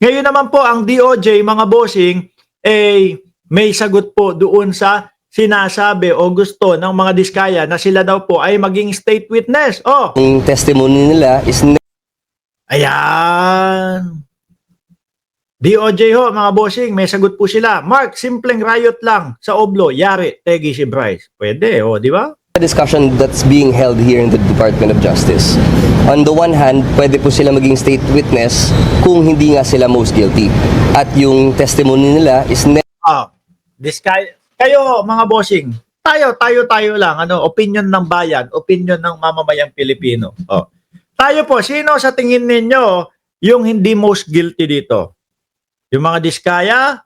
Ngayon naman po ang DOJ, mga bossing, may sagot po doon sa sinasabi o gusto ng mga Diskaya na sila daw po ay maging state witness. Yung testimony nila is ayan. DOJ ho, mga bossing, may sagot po sila. Mark, simpleng riot lang sa Oblo, yari, tegi si Bryce. Pwede, di ba? a discussion that's being held here in the Department of Justice. On the one hand, pwede po sila maging state witness kung hindi nga sila most guilty. At yung testimony nila is kayo mga bossing, tayo lang, opinion ng bayan, opinion ng mamamayang Pilipino. Tayo po, sino sa tingin ninyo yung hindi most guilty dito? Yung mga Diskaya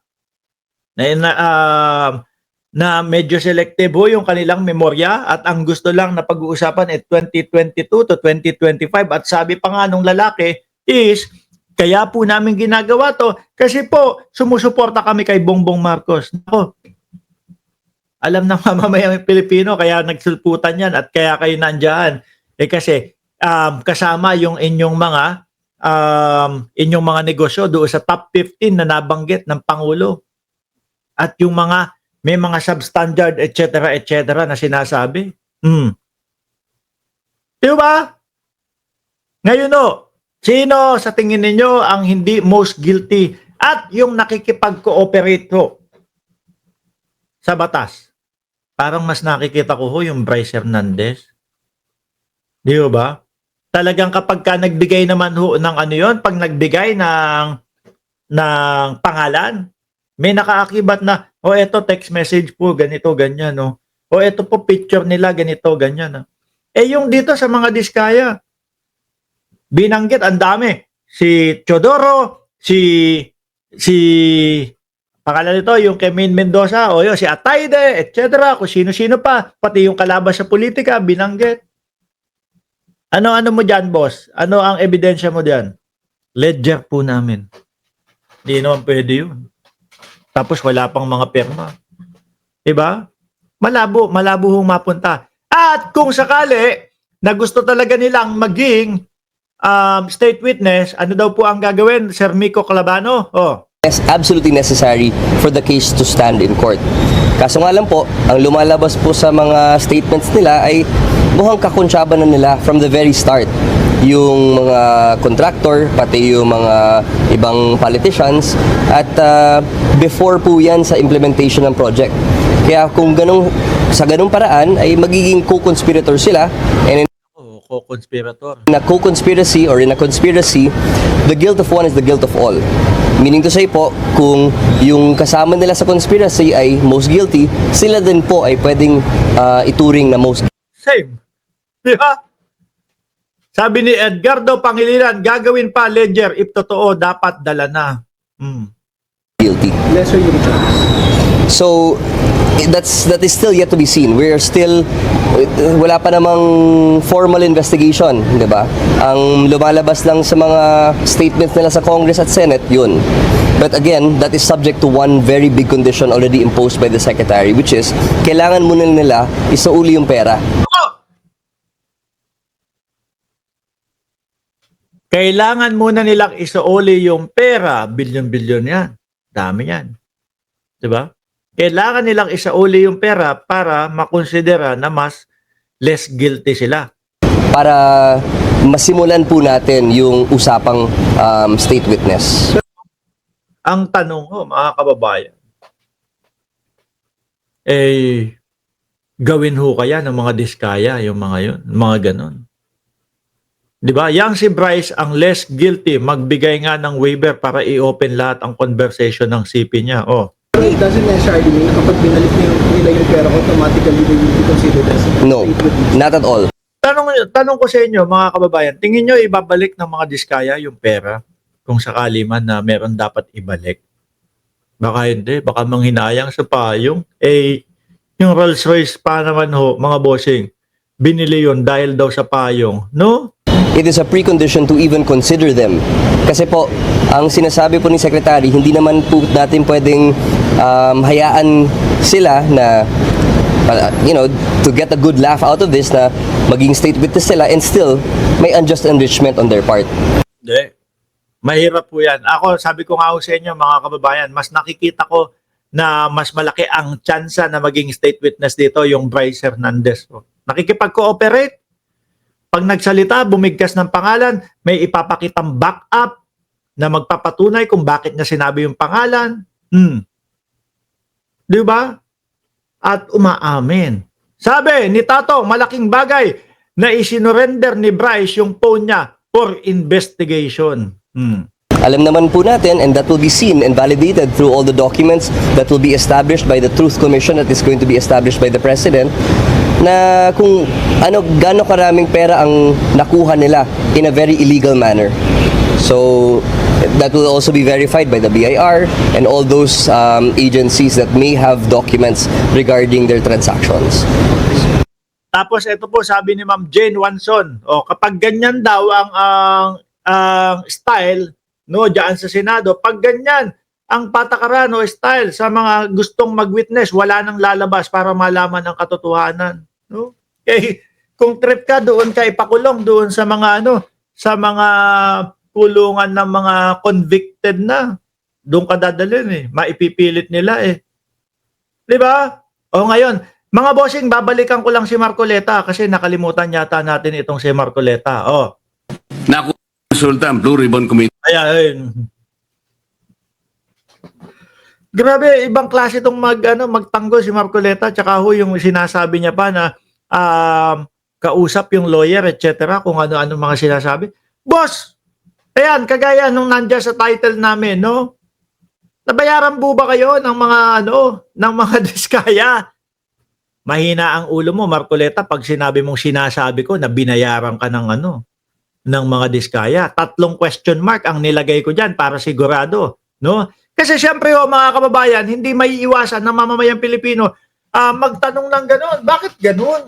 na medyo selective ho yung kanilang memorya at ang gusto lang na pag-uusapan ay 2022 to 2025 at sabi pa nga nung lalaki is kaya po namin ginagawa to kasi po sumusuporta kami kay Bongbong Marcos. Alam ng mamamayang Pilipino kaya nagsulputan yan at kaya kayo nandyan. Kasi kasama yung inyong mga negosyo doon sa top 15 na nabanggit ng Pangulo. At yung may mga substandard etc. na sinasabi. Di ba? Ngayon sino sa tingin ninyo ang hindi most guilty at yung nakikipag-cooperate sa batas? Parang mas nakikita ko yung Bryce Hernandez. Di ba? Talagang kapag ka nagbigay naman ng pag nagbigay ng pangalan, may nakaakibat na, eto text message po, ganito, ganyan, eto po picture nila, ganito, ganyan. Yung dito sa mga Diskaya, binanggit, ang dami. Si Teodoro, pangalan nito, yung Kemin Mendoza, si Atayde, etc. Kung sino-sino pa, pati yung kalaban sa politika, binanggit. Ano mo dyan, boss? Ano ang ebidensya mo dyan? Ledger po namin. Hindi naman pwede yun. Tapos wala pang mga perma. Diba? Malabo hong mapunta. At kung sakali na gusto talaga nilang maging state witness, ano daw po ang gagawin, Sir Miko Calabano? It's absolutely necessary for the case to stand in court. Kaso nga lang po, ang lumalabas po sa mga statements nila ay mukhang kakonsyaba na nila from the very start. Yung mga contractor, pati yung mga ibang politicians, at before po yan sa implementation ng project. Kaya kung sa ganung paraan ay magiging co-conspirator sila, and co-conspirator. In a co-conspiracy or in a conspiracy, the guilt of one is the guilt of all. Meaning to say po, kung yung kasama nila sa conspiracy ay most guilty, sila din po ay pwedeng ituring na most guilty. Same. Diba? Sabi ni Edgardo Pangilinan, gagawin pa ledger if totoo, dapat dala na. Guilty. Lesser yung chance. So, that is still yet to be seen. We're still, wala pa namang formal investigation, di ba? Ang lumalabas lang sa mga statements nila sa Congress at Senate, yun. But again, that is subject to one very big condition already imposed by the Secretary, which is, kailangan muna nila isauli yung pera. Kailangan muna nilang isauli yung pera, bilyon-bilyon yan. Dami yan. Diba? Kailangan nilang isauli yung pera para makonsidera na mas less guilty sila. Para masimulan po natin yung usapang state witness. Ang tanong mga kababayan, gawin kaya ng mga Diskaya yung mga yun, mga ganon. Diba? Yang si Bryce ang less guilty, magbigay nga ng waiver para i-open lahat ang conversation ng CP niya. It doesn't necessarily mean na kapag binalik nila yung pera, automatically they will be considered as No, not at all. Tanong ko sa inyo, mga kababayan, tingin nyo ibabalik ng mga Diskaya yung pera kung sakali man na meron dapat ibalik? Baka hindi, baka manghinayang sa payong. Yung Rolls Royce pa naman mga bossing, binili yun dahil daw sa payong, no? It is a precondition to even consider them. Kasi po, ang sinasabi po ni Secretary, hindi naman po natin pwedeng hayaan sila na, to get a good laugh out of this na maging state witness sila and still may unjust enrichment on their part. Hindi. Mahirap po yan. Ako, sabi ko nga ho sa inyo, mga kababayan, mas nakikita ko na mas malaki ang tsansa na maging state witness dito yung Bryce Hernandez. Nakikipag-cooperate. Pag nagsalita, bumigkas ng pangalan, may ipapakitang backup na magpapatunay kung bakit niya sinabi yung pangalan. Di ba? At umaamin. Sabi ni Tato, malaking bagay na isinorender ni Bryce yung phone niya for investigation. Alam naman po natin, and that will be seen and validated through all the documents that will be established by the Truth Commission that is going to be established by the President, na kung gaano karaming pera ang nakuha nila in a very illegal manner. So that will also be verified by the BIR and all those agencies that may have documents regarding their transactions. Tapos ito po sabi ni Ma'am Jane Wanson, kapag ganyan daw ang style no diyan sa Senado, pag ganyan ang patakaran o style sa mga gustong mag-witness, wala nang lalabas para malaman ang katotohanan, no? Kaya kung trip ka doon ka ipakulong doon sa mga sa mga pulungan ng mga convicted na, doon ka dadalhin maipipilit nila 'di ba? Ngayon, mga bossing, babalikan ko lang si Marcoleta kasi nakalimutan yata natin itong si Marcoleta. Na konsulta ang Blue Ribbon Committee. Ayan. Grabe, ibang klase itong magtanggol si Marcoleta, tsaka yung sinasabi niya pa na kausap yung lawyer, etc. Kung ano-ano mga sinasabi. Boss, ayan, kagaya nung nandiyan sa title namin, no? Nabayaran po ba kayo ng mga ng mga diskaya? Mahina ang ulo mo, Marcoleta, pag sinabi mong sinasabi ko na binayaran ka ng ng mga diskaya. 3 question mark ang nilagay ko diyan para sigurado, no? Kasi siyempre mga kababayan, hindi maiiwasan ng mamamayang Pilipino magtanong ng gano'n. Bakit gano'n?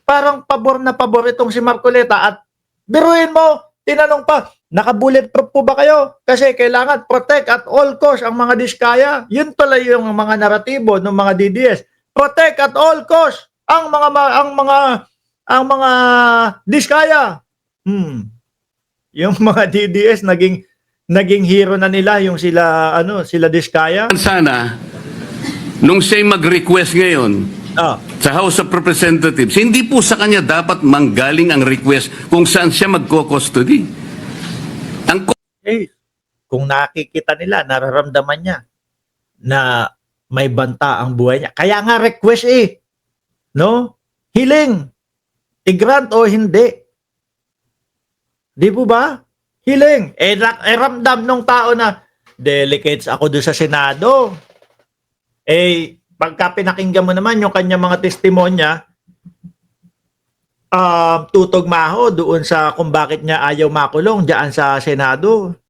Parang pabor na pabor itong si Marcoleta at biruin mo, tinanong pa, naka-bulletproof po ba kayo? Kasi kailangan protect at all cost ang mga diskaya. Yun tuloy yung mga naratibo ng mga DDS. Protect at all cost ang mga diskaya. Yung mga DDS naging hero na nila yung sila diskaya. Sana, nung siya'y mag-request ngayon sa House of Representatives, hindi po sa kanya dapat manggaling ang request kung saan siya magko-custody. Kung nakikita nila, nararamdaman niya na may banta ang buhay niya. Kaya nga request no? Hiling. I-grant o hindi. Di po ba? Hiling. Ramdam nung tao na delegates ako doon sa Senado. Pagka pinakinggan mo naman yung kanya mga testimonya, tutugma ho doon sa kung bakit niya ayaw makulong diyan sa Senado.